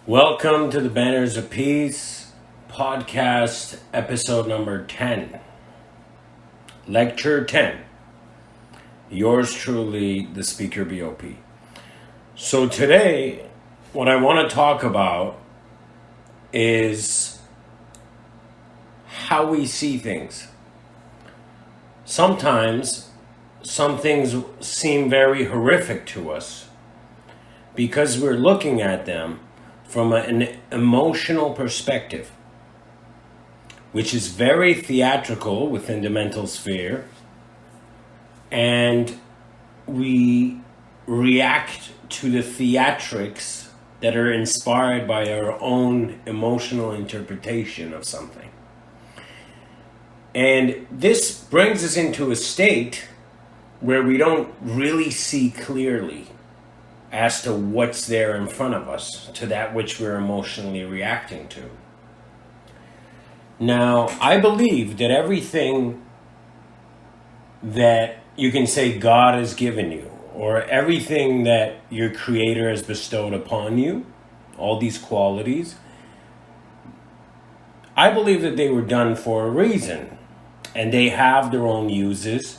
Welcome to the Banners of Peace podcast, episode number 10. Lecture 10. Yours truly, the speaker BOP. So today, what I want to talk about is how we see things. Sometimes, some things seem very horrific to us because we're looking at them from an emotional perspective, which is very theatrical within the mental sphere, and we react to the theatrics that are inspired by our own emotional interpretation of something. And this brings us into a state where we don't really see clearly as to what's there in front of us, to that which we're emotionally reacting to. Now, I believe that everything that you can say God has given you, or everything that your Creator has bestowed upon you, all these qualities, I believe that they were done for a reason, and they have their own uses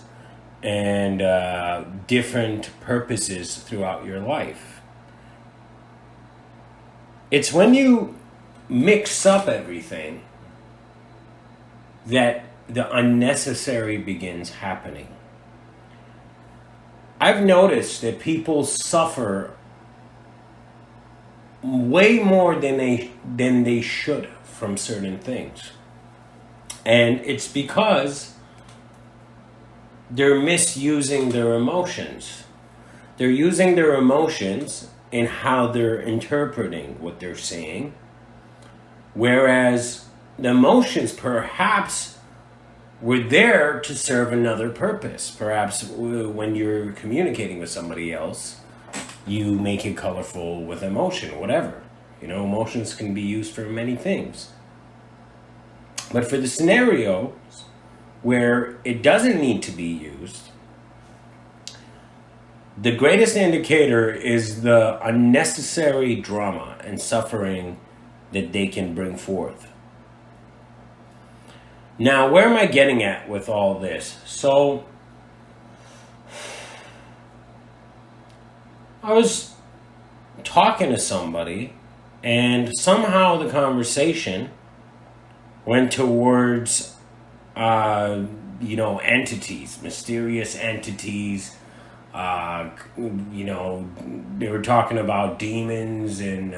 and different purposes throughout your life. It's when you mix up everything that the unnecessary begins happening. I've noticed that people suffer way more than they should from certain things. And it's because they're misusing their emotions. They're using their emotions in how they're interpreting what they're seeing. Whereas the emotions perhaps were there to serve another purpose. Perhaps when you're communicating with somebody else, you make it colorful with emotion, whatever. Emotions can be used for many things. But for the scenario where it doesn't need to be used, the greatest indicator is the unnecessary drama and suffering that they can bring forth. Now, where am I getting at with all this? So, I was talking to somebody, and somehow the conversation went towards entities, mysterious entities. They were talking about demons and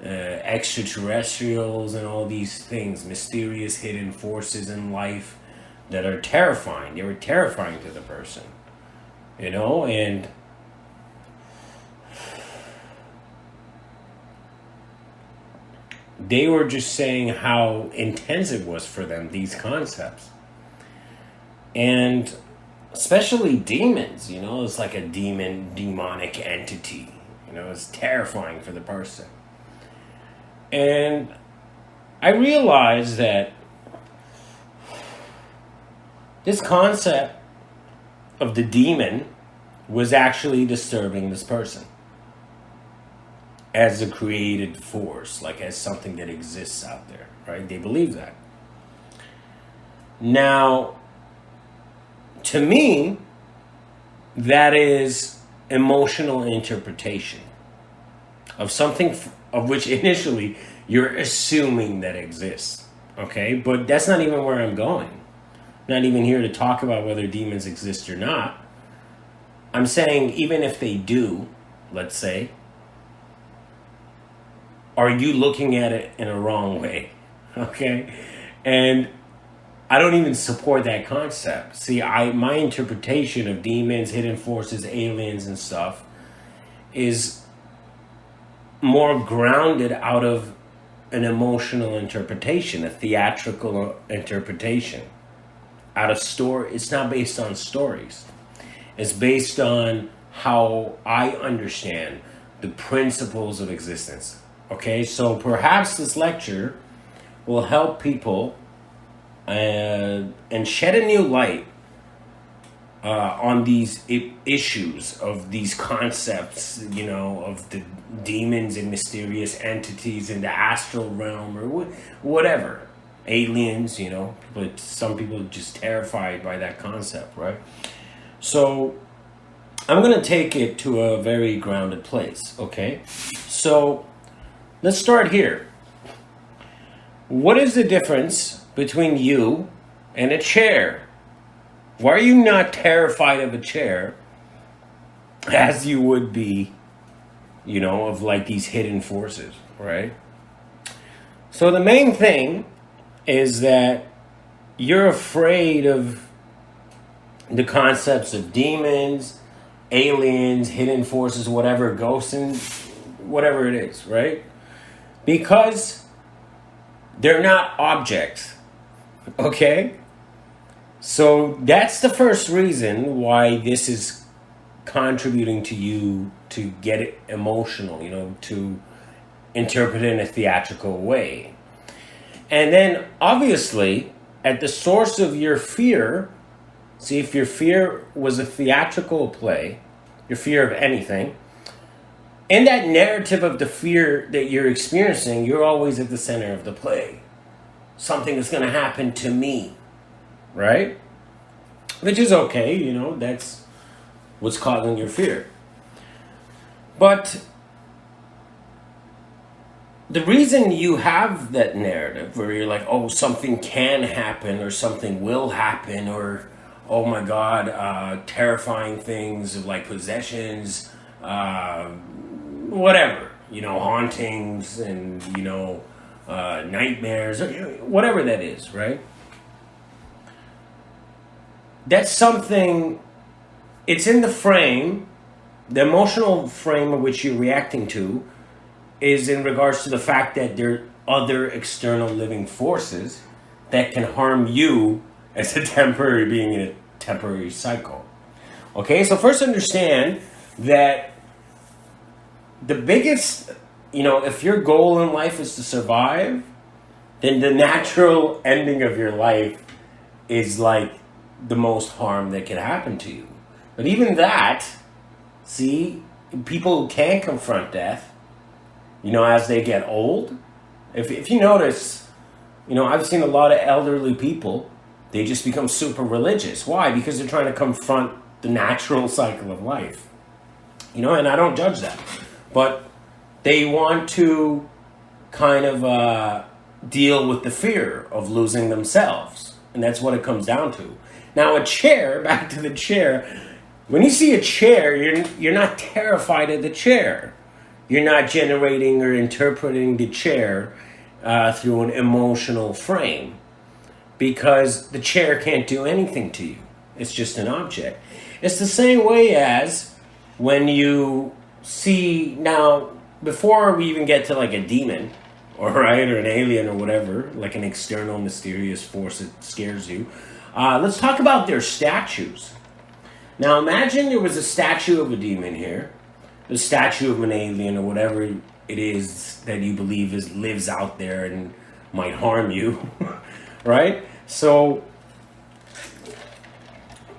extraterrestrials and all these things, mysterious hidden forces in life that are terrifying. They were terrifying to the person, and they were just saying how intense it was for them, these concepts. And especially demons, it's like a demonic entity. It's terrifying for the person. And I realized that this concept of the demon was actually disturbing this person as a created force, like as something that exists out there, right? They believe that. Now, to me, that is emotional interpretation of something of which initially you're assuming that exists, okay? But that's not even where I'm going. I'm not even here to talk about whether demons exist or not. I'm saying even if they do, let's say, are you looking at it in a wrong way, okay? And I don't even support that concept. See, my interpretation of demons, hidden forces, aliens, and stuff is more grounded out of an emotional interpretation, a theatrical interpretation. Out of story, it's not based on stories. It's based on how I understand the principles of existence. Okay, so perhaps this lecture will help people and shed a new light on these issues of these concepts, of the demons and mysterious entities in the astral realm or whatever, aliens, but some people are just terrified by that concept, right? So I'm going to take it to a very grounded place, okay? So let's start here. What is the difference between you and a chair? Why are you not terrified of a chair as you would be, of like these hidden forces, right? So the main thing is that you're afraid of the concepts of demons, aliens, hidden forces, whatever, ghosts, and whatever it is, right? Because they're not objects, okay? So that's the first reason why this is contributing to you to get it emotional, to interpret it in a theatrical way. And then obviously at the source of your fear, see, if your fear was a theatrical play, your fear of anything, in that narrative of the fear that you're experiencing, you're always at the center of the play. Something is going to happen to me. Right? Which is okay, that's what's causing your fear. But the reason you have that narrative where you're like, oh, something can happen or something will happen or, oh my God, terrifying things of like possessions, whatever, hauntings and, nightmares, whatever that is, right? That's something, it's in the frame, the emotional frame of which you're reacting to is in regards to the fact that there are other external living forces that can harm you as a temporary being in a temporary cycle. Okay, so first understand that the biggest, if your goal in life is to survive, then the natural ending of your life is like the most harm that can happen to you. But even that, see, people can confront death, as they get old. If you notice, I've seen a lot of elderly people, they just become super religious. Why? Because they're trying to confront the natural cycle of life. And I don't judge that. But they want to kind of deal with the fear of losing themselves. And that's what it comes down to. Now a chair, back to the chair, when you see a chair, you're not terrified of the chair. You're not generating or interpreting the chair through an emotional frame because the chair can't do anything to you. It's just an object. It's the same way as when you see, now before we even get to like a demon, or an alien or whatever, like an external mysterious force that scares you, let's talk about their statues. Now imagine there was a statue of a demon here, a statue of an alien or whatever it is that you believe lives out there and might harm you, right? So,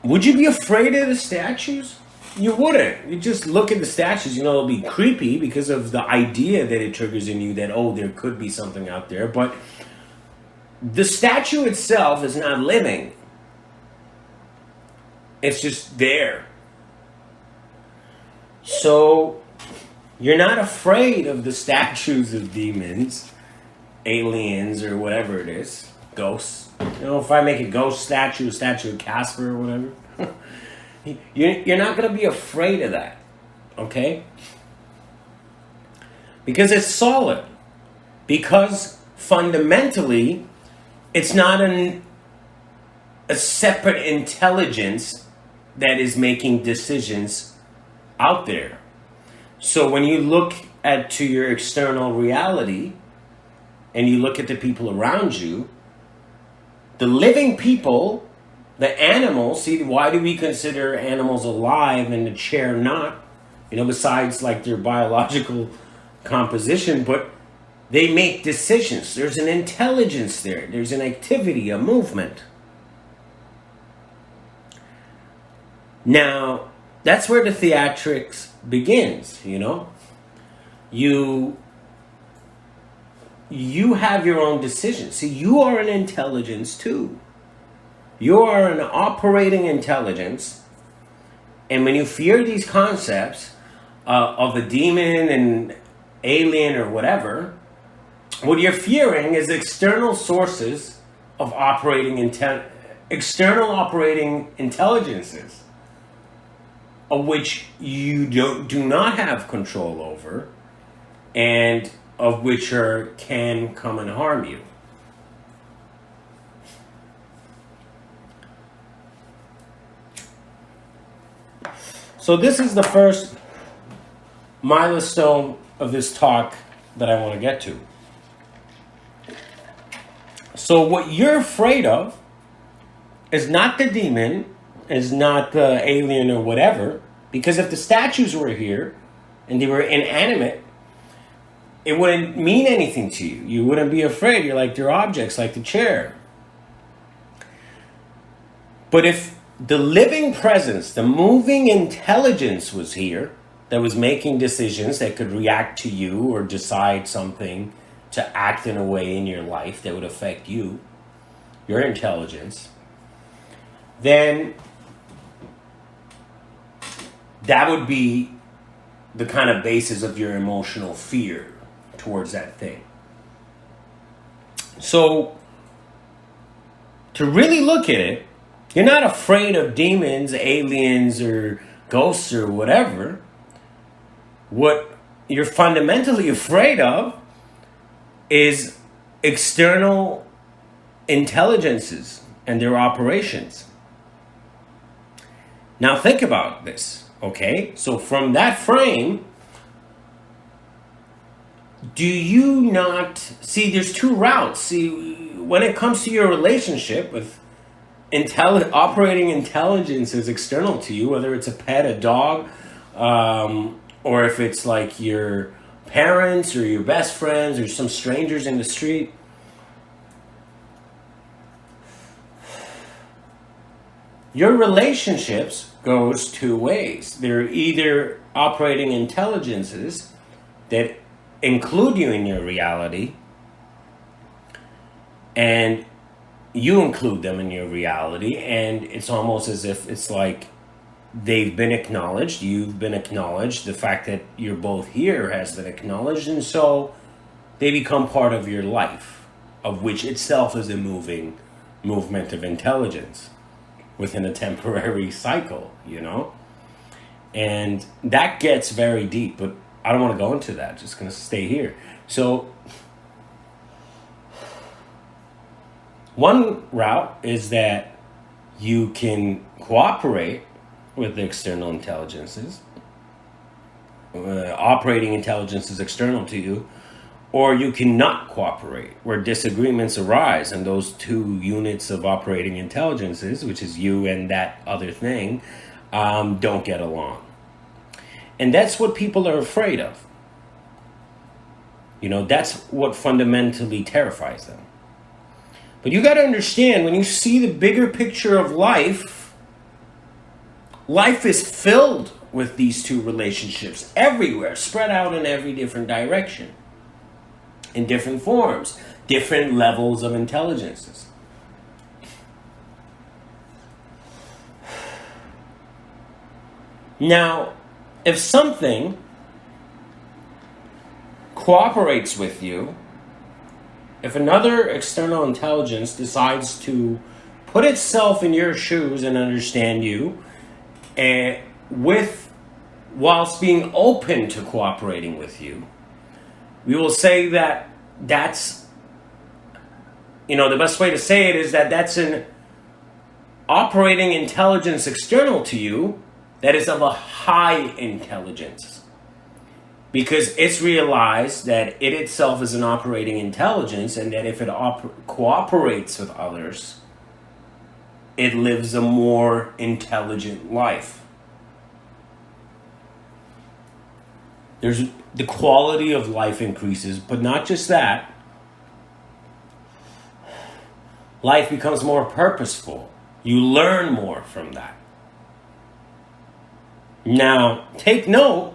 would you be afraid of the statues? You wouldn't. You just look at the statues, it'll be creepy because of the idea that it triggers in you that, oh, there could be something out there, but the statue itself is not living. It's just there. So you're not afraid of the statues of demons, aliens, or whatever it is, ghosts. If I make a ghost statue, a statue of Casper or whatever, you're not going to be afraid of that, okay? Because it's solid. Because fundamentally, it's not a separate intelligence that is making decisions out there. So when you look to your external reality and you look at the people around you, the living people, the animals, see, why do we consider animals alive and the chair not? Besides like their biological composition, but they make decisions. There's an intelligence there. There's an activity, a movement. Now, that's where the theatrics begins, you know? You have your own decisions. See, you are an intelligence too. You are an operating intelligence. And when you fear these concepts of the demon and alien or whatever, what you're fearing is external sources of external operating intelligences, of which you do not have control over, and of which can come and harm you. So this is the first milestone of this talk that I want to get to. So what you're afraid of is not the demon, is not the alien or whatever, because if the statues were here and they were inanimate, it wouldn't mean anything to you. You wouldn't be afraid. You're like, they're objects, like the chair. But if the living presence, the moving intelligence was here, that was making decisions, that could react to you or decide something to act in a way in your life that would affect you, your intelligence, then that would be the kind of basis of your emotional fear towards that thing. So, to really look at it, you're not afraid of demons, aliens, or ghosts or whatever. What you're fundamentally afraid of is external intelligences and their operations. Now think about this, okay? So from that frame, do you not see there's two routes? See, when it comes to your relationship with operating intelligence is external to you, whether it's a pet, a dog, or if it's like your parents or your best friends or some strangers in the street. Your relationships goes two ways. They're either operating intelligences that include you in your reality, and you include them in your reality, and it's almost as if it's like they've been acknowledged, you've been acknowledged, the fact that you're both here has been acknowledged, and so they become part of your life, of which itself is a movement of intelligence within a temporary cycle, you know? And that gets very deep, but I don't want to go into that, just going to stay here. So one route is that you can cooperate with the external intelligences. Operating intelligence is external to you, or you cannot cooperate, where disagreements arise, and those two units of operating intelligences, which is you and that other thing, don't get along. And that's what people are afraid of. You know, that's what fundamentally terrifies them. But you got to understand, when you see the bigger picture of life, life is filled with these two relationships everywhere, spread out in every different direction, in different forms, different levels of intelligences. Now, if something cooperates with you, if another external intelligence decides to put itself in your shoes and understand you, and whilst being open to cooperating with you, we will say that that's, the best way to say it is that that's an operating intelligence external to you that is of a high intelligence. Because it's realized that it itself is an operating intelligence, and that if it cooperates with others, it lives a more intelligent life. The quality of life increases, but not just that. Life becomes more purposeful. You learn more from that. Now, take note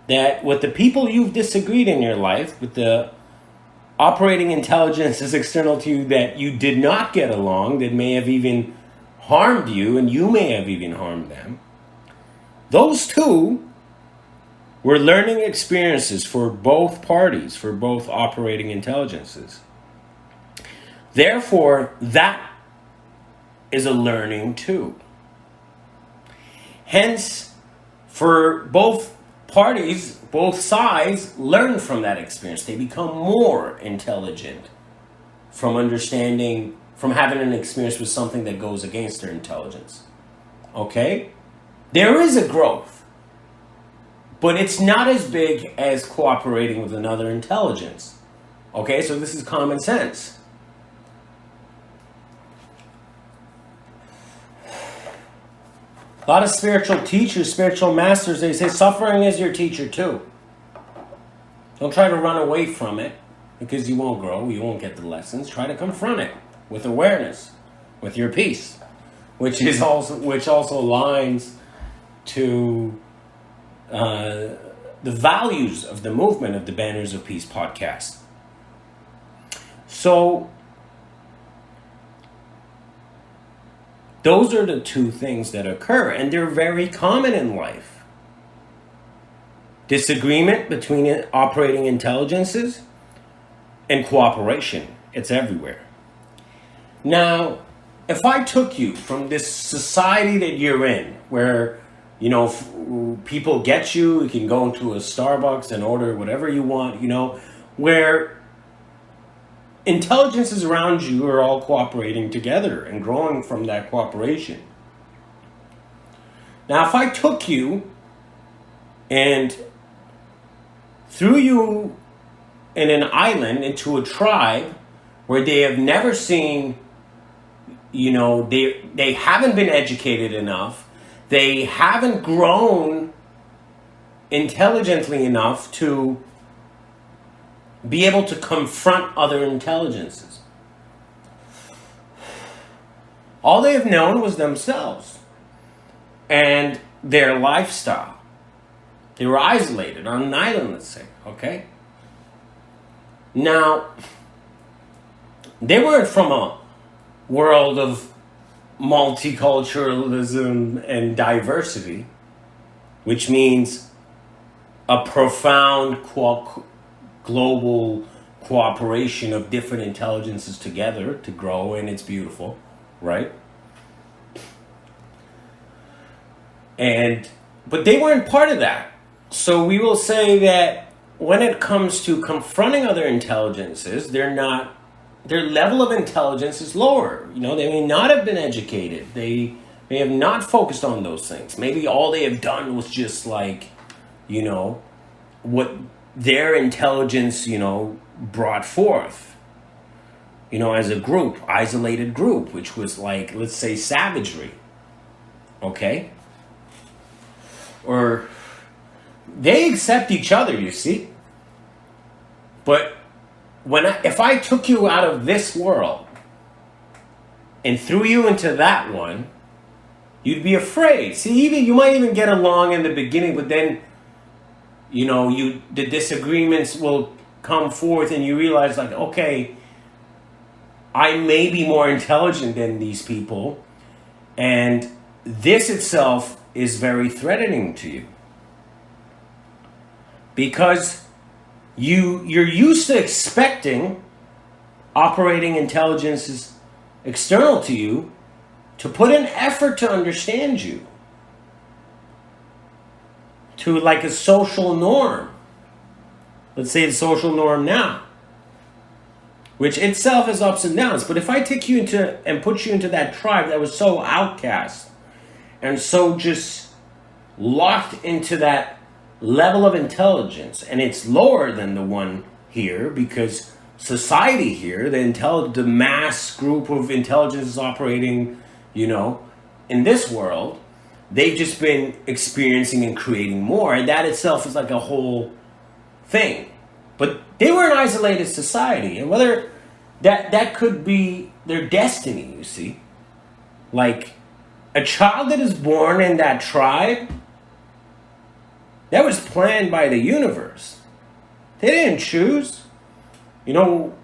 that with the people you've disagreed in your life, with the operating intelligences external to you that you did not get along, that may have even harmed you, and you may have even harmed them, those two were learning experiences for both parties, for both operating intelligences. Therefore, that is a learning too. Hence, for both parties, both sides learn from that experience. They become more intelligent from understanding, from having an experience with something that goes against their intelligence. Okay? There is a growth, but it's not as big as cooperating with another intelligence. Okay? So this is common sense. A lot of spiritual teachers, spiritual masters, they say suffering is your teacher too. Don't try to run away from it because you won't grow, you won't get the lessons. Try to confront it with awareness, with your peace, which also aligns to the values of the movement of the Banners of Peace podcast. So those are the two things that occur, and they're very common in life. Disagreement between operating intelligences and cooperation. It's everywhere. Now, if I took you from this society that you're in, where, you know, people get you, you can go into a Starbucks and order whatever you want, you know, where intelligences around you are all cooperating together and growing from that cooperation. Now, if I took you and threw you in an island into a tribe where they have never seen, you know, they haven't been educated enough, they haven't grown intelligently enough to be able to confront other intelligences. All they have known was themselves and their lifestyle. They were isolated on an island, let's say, okay? Now, they weren't from a world of multiculturalism and diversity, which means a profound global cooperation of different intelligences together to grow, and it's beautiful, right? But they weren't part of that. So we will say that when it comes to confronting other intelligences, their level of intelligence is lower. You know, they may not have been educated. They may have not focused on those things. Maybe all they have done was just like, you know, what their intelligence, you know, brought forth, you know, as a group, isolated group, which was like, let's say, savagery, okay? Or they accept each other, you see? But if I took you out of this world and threw you into that one, you'd be afraid. See, you might even get along in the beginning, but then, you know, the disagreements will come forth and you realize, like, okay, I may be more intelligent than these people, and this itself is very threatening to you. Because you're used to expecting operating intelligences external to you to put an effort to understand you, to like a social norm. Let's say the social norm now, which itself has ups and downs. But if I take you into and put you into that tribe that was so outcast and so just locked into that level of intelligence, and it's lower than the one here because society here, the mass group of intelligence operating, you know, in this world, they've just been experiencing and creating more, and that itself is like a whole thing. But they were an isolated society, and whether that could be their destiny, you see. Like, a child that is born in that tribe That was planned by the universe. They didn't choose. You know,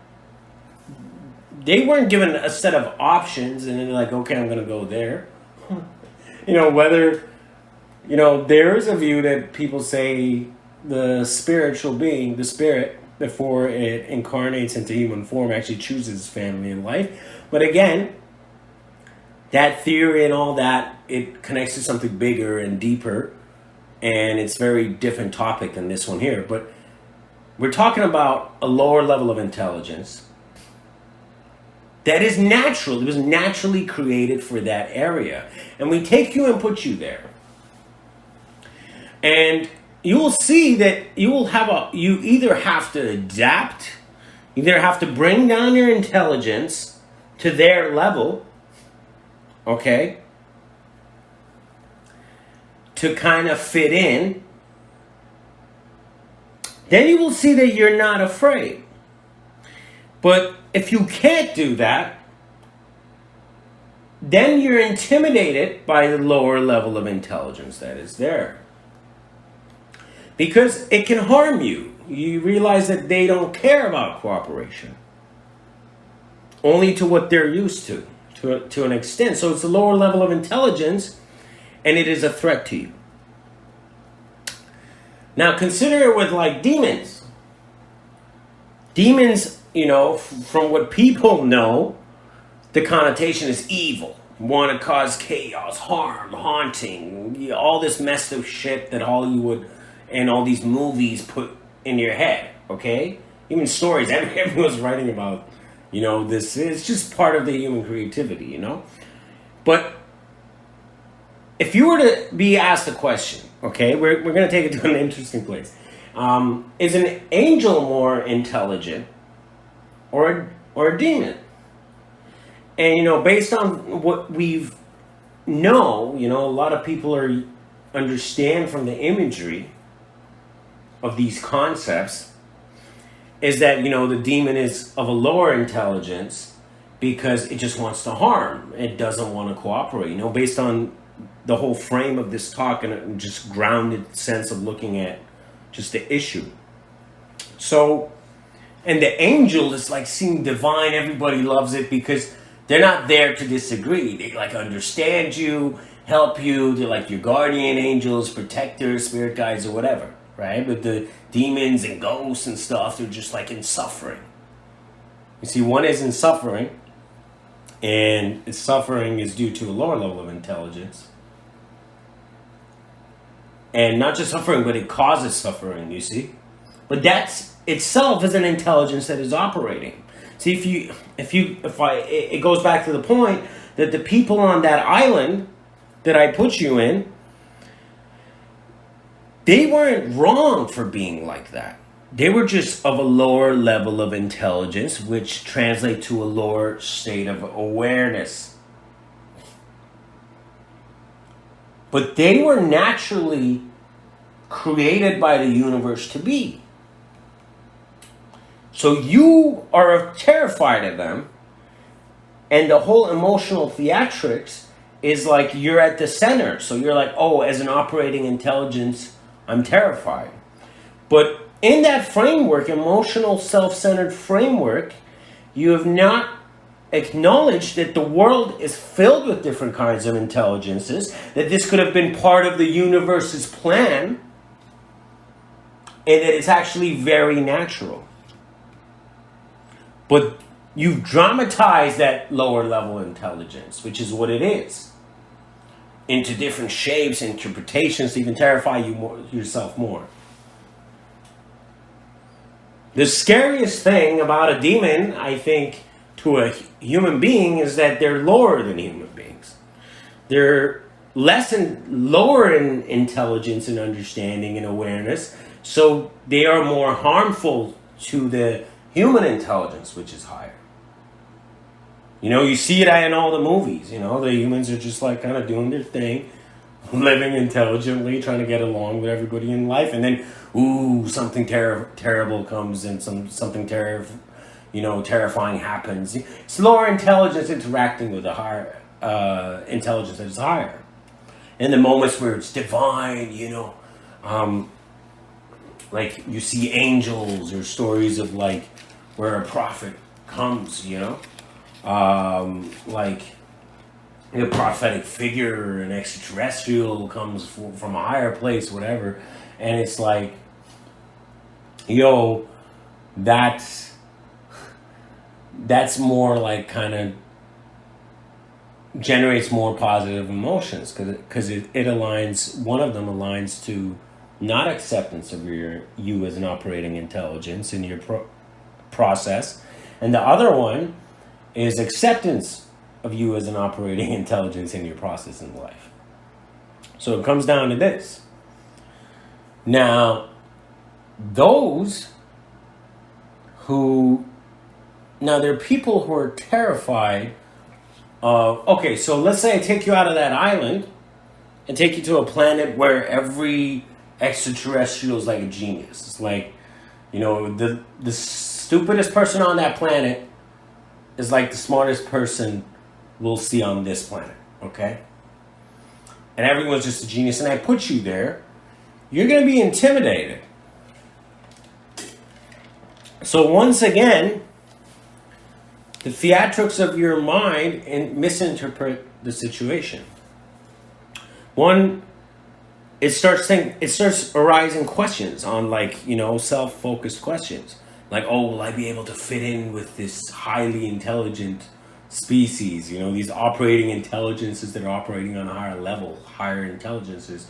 they weren't given a set of options and then they're like, okay, I'm going to go there. You know, whether, you know, there is a view that people say the spiritual being, the spirit, before it incarnates into human form, actually chooses family and life. But again, that theory and all that, it connects to something bigger and deeper. And it's a very different topic than this one here. But we're talking about a lower level of intelligence that is natural. It was naturally created for that area. And we take you and put you there. And you will see that you either have to adapt, either have to bring down your intelligence to their level, okay, to kind of fit in. Then you will see that you're not afraid. But if you can't do that, then you're intimidated by the lower level of intelligence that is there. Because it can harm you. You realize that they don't care about cooperation. Only to what they're used to an extent. So it's a lower level of intelligence, and it is a threat to you. Now consider it with like demons. Demons, you know, from what people know, the connotation is evil. Want to cause chaos, harm, haunting, all this messed up shit that Hollywood and all these movies put in your head, okay? Even stories, everyone's writing about, you know, this is just part of the human creativity, you know? But if you were to be asked a question, okay, we're going to take it to an interesting place. Is an angel more intelligent or a demon? And, you know, based on what we've know, you know, a lot of people understand from the imagery of these concepts is that, you know, the demon is of a lower intelligence because it just wants to harm. It doesn't want to cooperate, you know, based on the whole frame of this talk and a just grounded sense of looking at just the issue. So, and the angel is like seeing divine. Everybody loves it because they're not there to disagree. They like understand you, help you. They're like your guardian angels, protectors, spirit guides, or whatever, right? But the demons and ghosts and stuff, they're just like in suffering. You see, one is in suffering, and its suffering is due to a lower level of intelligence. And not just suffering, but it causes suffering, you see. But that's itself is an intelligence that is operating. See, it goes back to the point that the people on that island that I put you in, they weren't wrong for being like that. They were just of a lower level of intelligence, which translates to a lower state of awareness. But they were naturally created by the universe to be. So you are terrified of them, and the whole emotional theatrics is like you're at the center. So you're like, oh, as an operating intelligence, I'm terrified. But in that framework, emotional self-centered framework, you have not acknowledged that the world is filled with different kinds of intelligences, that this could have been part of the universe's plan, and that it's actually very natural. But you've dramatized that lower level intelligence, which is what it is, into different shapes, interpretations to even terrify yourself more. The scariest thing about a demon, I think, to a human being is that they're lower than human beings. They're lower in intelligence and understanding and awareness, so they are more harmful to the human intelligence, which is higher. You know, you see it in all the movies. You know, the humans are just like kind of doing their thing, living intelligently, trying to get along with everybody in life, and then, ooh, something terrible comes and something terrifying happens. It's lower intelligence interacting with a higher intelligence that is higher. In the moments where it's divine, you know, Like you see angels or stories of like where a prophet comes, like a prophetic figure, an extraterrestrial comes from a higher place, whatever, and it's like, that's more like kind of generates more positive emotions because it aligns. One of them aligns to not acceptance of you as an operating intelligence in your process, and the other one is acceptance of you as an operating intelligence in your process in life. So it comes down to this. Now, there are people who are terrified of, okay, so let's say I take you out of that island and take you to a planet where every extraterrestrial is like a genius. It's like, the stupidest person on that planet is like the smartest person we'll see on this planet, okay? And everyone's just a genius, and I put you there, you're going to be intimidated. So once again, the theatrics of your mind and misinterpret the situation. One, it starts arising questions on self-focused questions. Like, will I be able to fit in with this highly intelligent species? These operating intelligences that are operating on a higher level, higher intelligences.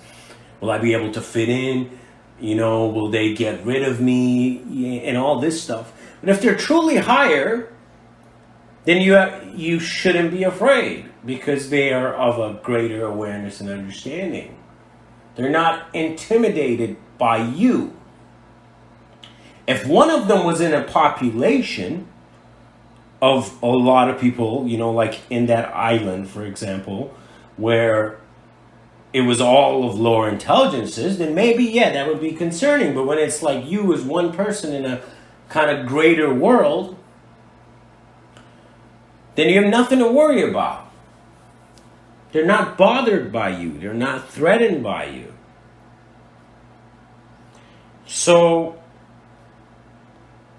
Will I be able to fit in? Will they get rid of me? And all this stuff. But if they're truly higher, then you shouldn't be afraid because they are of a greater awareness and understanding. They're not intimidated by you. If one of them was in a population of a lot of people, like in that island, for example, where it was all of lower intelligences, then maybe, that would be concerning. But when it's like you as one person in a kind of greater world, then you have nothing to worry about. They're not bothered by you. They're not threatened by you. So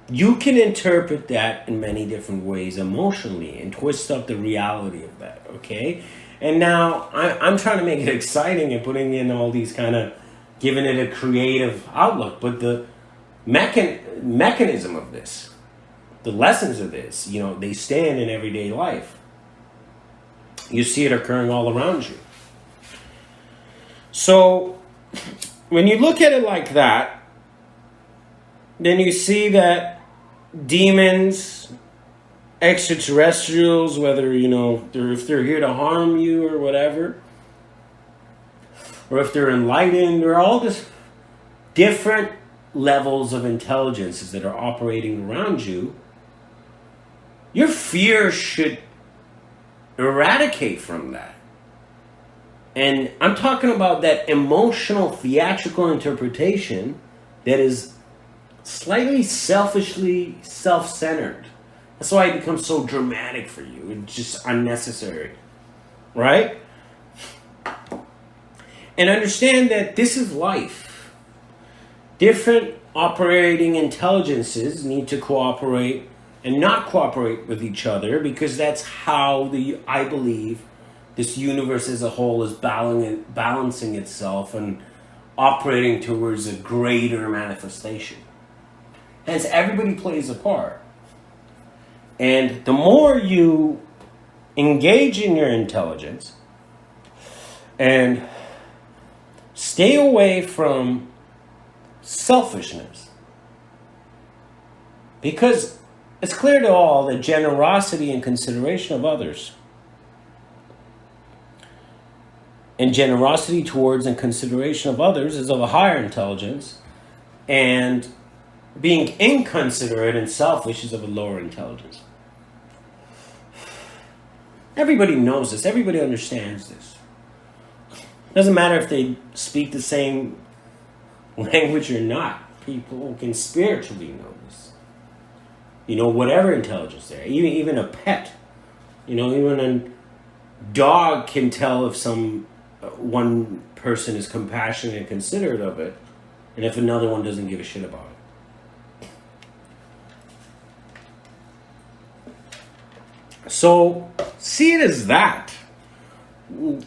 you can interpret that in many different ways emotionally and twist up the reality of that, okay? And now I'm trying to make it exciting and putting in all these kind of, giving it a creative outlook. But the mechanism of this, the lessons of this, they stand in everyday life. You see it occurring all around you. So when you look at it like that, then you see that demons, extraterrestrials, whether, if they're here to harm you or whatever, or if they're enlightened, or all this different levels of intelligences that are operating around you, your fear should eradicate from that. And I'm talking about that emotional, theatrical interpretation that is slightly selfishly self-centered. That's why it becomes so dramatic for you. It's just unnecessary. Right? And understand that this is life. Different operating intelligences need to cooperate and not cooperate with each other, because that's how I believe this universe as a whole is balancing itself and operating towards a greater manifestation. Hence, everybody plays a part. And the more you engage in your intelligence and stay away from selfishness, because it's clear to all that generosity and consideration of others, and generosity towards and consideration of others, is of a higher intelligence, and being inconsiderate and selfish is of a lower intelligence. Everybody knows this. Everybody understands this. Doesn't matter if they speak the same language or not. People can spiritually know this. Whatever intelligence there. Even a pet. Even a dog can tell if one person is compassionate and considerate of it. and if another one doesn't give a shit about it. So see it as that,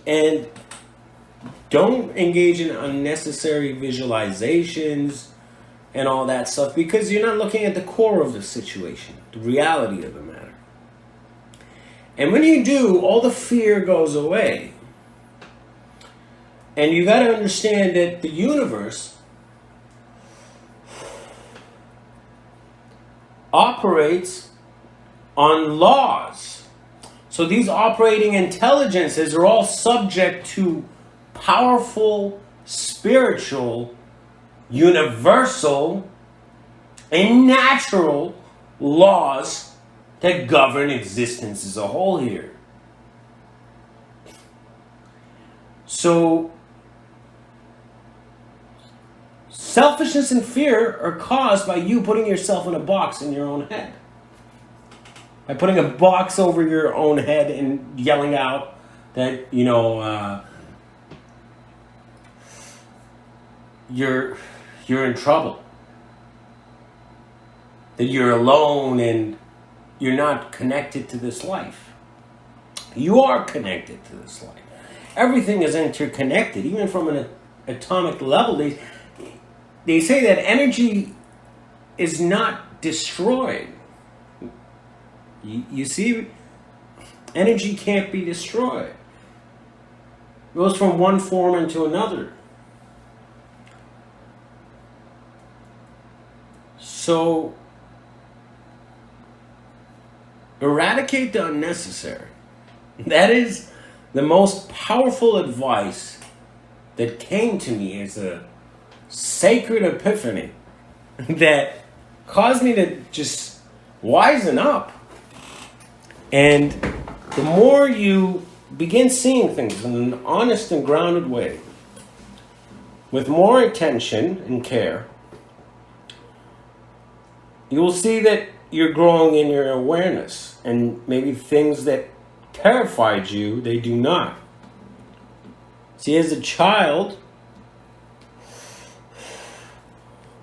and don't engage in unnecessary visualizations and all that stuff, because you're not looking at the core of the situation, the reality of the matter. And when you do, all the fear goes away. And you got to understand that the universe operates on laws. So these operating intelligences are all subject to powerful, spiritual, universal, and natural laws that govern existence as a whole here. So, selfishness and fear are caused by you putting yourself in a box in your own head. By putting a box over your own head and yelling out that, you're in trouble. That you're alone and you're not connected to this life. You are connected to this life. Everything is interconnected, even from an atomic level. They say that energy is not destroyed. You see, energy can't be destroyed. It goes from one form into another. So, eradicate the unnecessary. That is the most powerful advice that came to me as a sacred epiphany that caused me to just wisen up. And the more you begin seeing things in an honest and grounded way, with more attention and care, you will see that you're growing in your awareness, and maybe things that terrified you, they do not. See, as a child,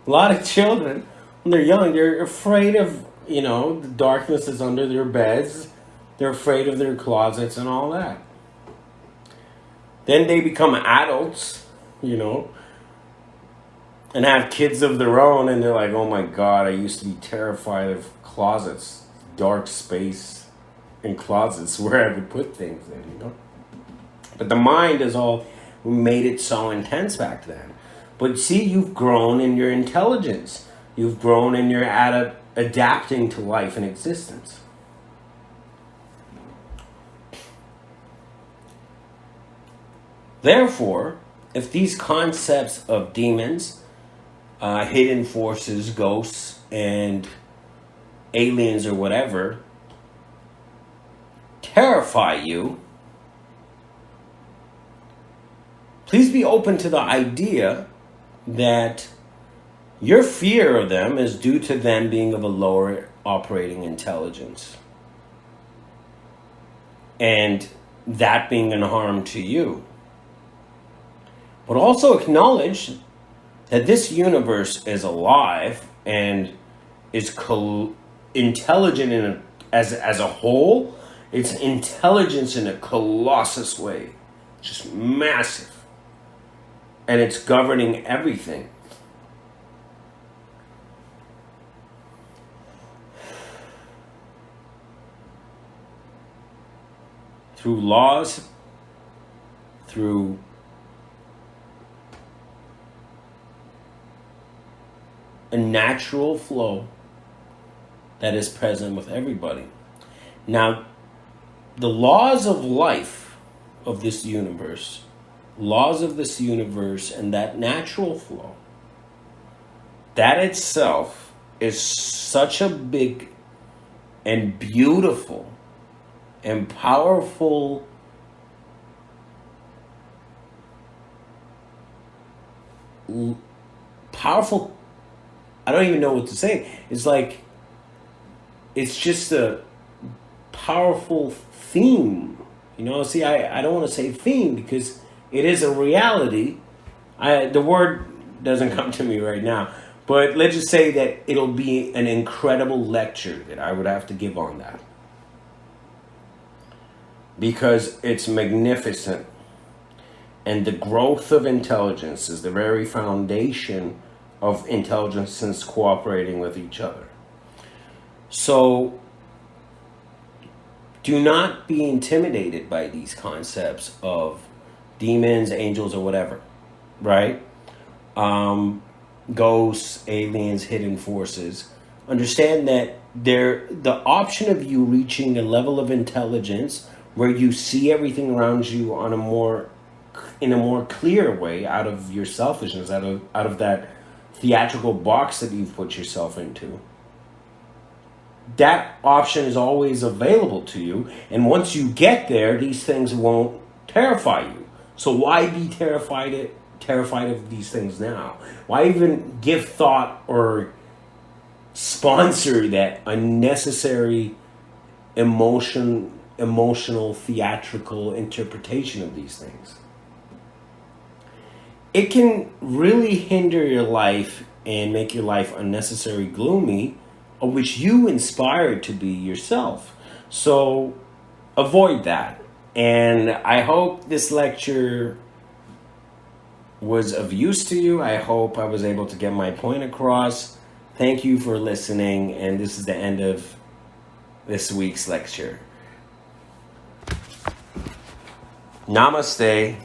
a lot of children, when they're young, they're afraid of, the darkness is under their beds. They're afraid of their closets and all that. Then they become adults, and have kids of their own, and they're like, oh my God, I used to be terrified of closets, dark space in closets where I would put things in, But the mind is all made it so intense back then. But see, you've grown in your intelligence. You've grown in your adapting to life and existence. Therefore, if these concepts of demons, hidden forces, ghosts, and aliens or whatever terrify you, please be open to the idea that your fear of them is due to them being of a lower operating intelligence, and that being an harm to you. But also acknowledge that this universe is alive and is intelligent as a whole. It's intelligence in a colossus way, just massive, and it's governing everything. Through laws, through a natural flow that is present with everybody. Now, the laws of life of this universe, and that natural flow, that itself is such a big and beautiful and powerful I don't even know what to say. It's like, it's just a powerful theme. See, I don't want to say theme because it is a reality. The word doesn't come to me right now. But let's just say that it'll be an incredible lecture that I would have to give on that. Because it's magnificent. And the growth of intelligence is the very foundation of intelligences cooperating with each other. So do not be intimidated by these concepts of demons, angels, or whatever, right? Ghosts, aliens, hidden forces. Understand that the option of you reaching a level of intelligence where you see everything around you in a more clear way, out of your selfishness, out of that theatrical box that you've put yourself into. That option is always available to you, and once you get there, these things won't terrify you. So why be terrified of these things now? Why even give thought or sponsor that unnecessary emotional theatrical interpretation of these things? It can really hinder your life and make your life unnecessarily gloomy, of which you inspired to be yourself. So avoid that. And I hope this lecture was of use to you. I hope I was able to get my point across. Thank you for listening. And this is the end of this week's lecture. Namaste.